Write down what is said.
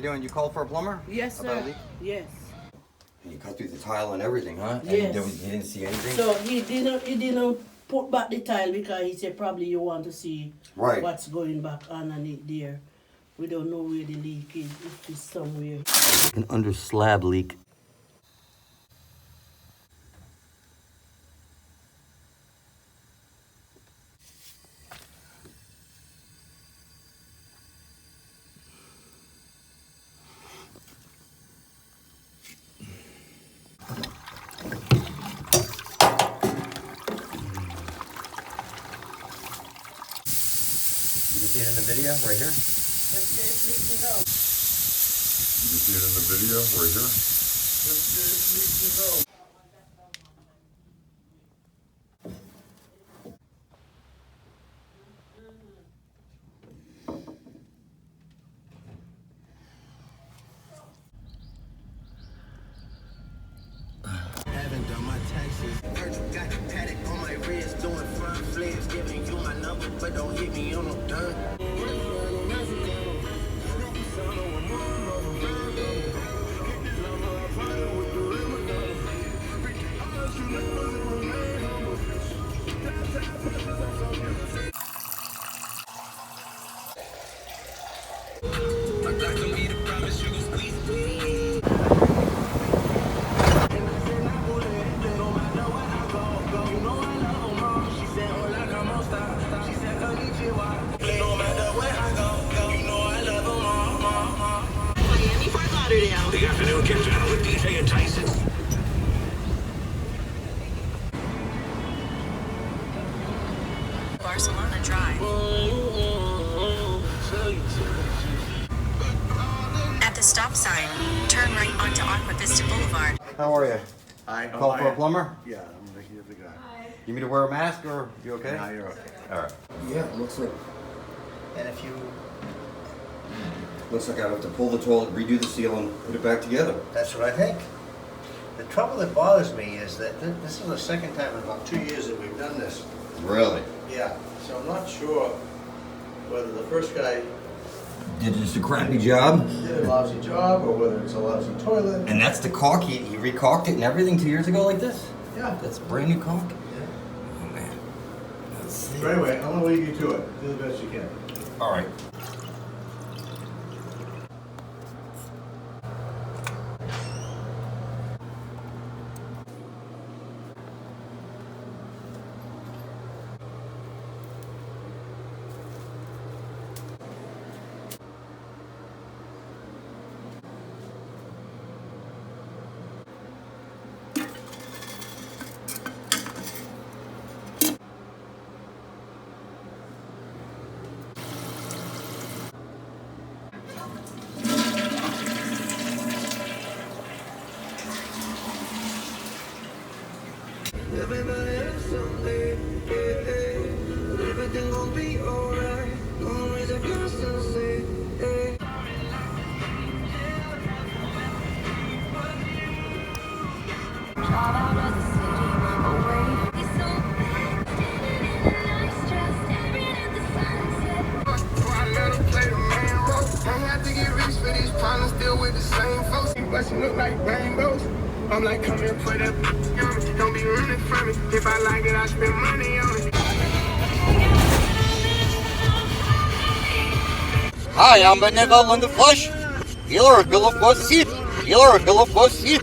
doing? You called for a plumber? Yes, About a sir. leak? Yes. And you cut through the tile and everything, huh? Yes. And he didn't see anything? So he didn't put back the tile because he said probably you want to see Right. what's going back underneath there. We don't know where the leak is, if it's somewhere. An under slab leak. You can see it in the video right here. Let's get it leaking out. You can see it in the video right here. Let's get it leaking out. Haven't done my taxes. Virgil got the paddock on my wrist, doing front flips, giving you my number, but don't hit me on no done. The afternoon gets down with DJ and Tyson. Barcelona Drive. At the stop sign, turn right onto Aqua Vista Boulevard. How are you? Hi, Call for a plumber? Yeah, I'm the guy. You need me to wear a mask or you okay? Now you're okay. All right. Yeah, it looks like. And if you. Looks like I have to pull the toilet, redo the seal, and put it back together. That's what I think. The trouble that bothers me is that this is the second time in about 2 years that we've done this. Really? Yeah, so I'm not sure whether the first guy Did just a crappy job. did a lousy job or whether it's a lousy toilet. And that's the caulk. He recaulked it and everything 2 years ago like this? Yeah. That's brand new caulk? Yeah. Oh, man. Let's see. So anyway, I'm gonna leave you to it. Do the best you can. All right. Everybody else someday, everything gon' be alright. Gonna raise a glass and say, hey. Still with the same folks, but you look like rainbows. I'm like, come here, put up on me. Don't be running from me. If I like it, I spend money on it. Hi, I'm Benegal in the flesh. Healer, Bill of Ghost Seat. Healer, Bill of Ghost Seat.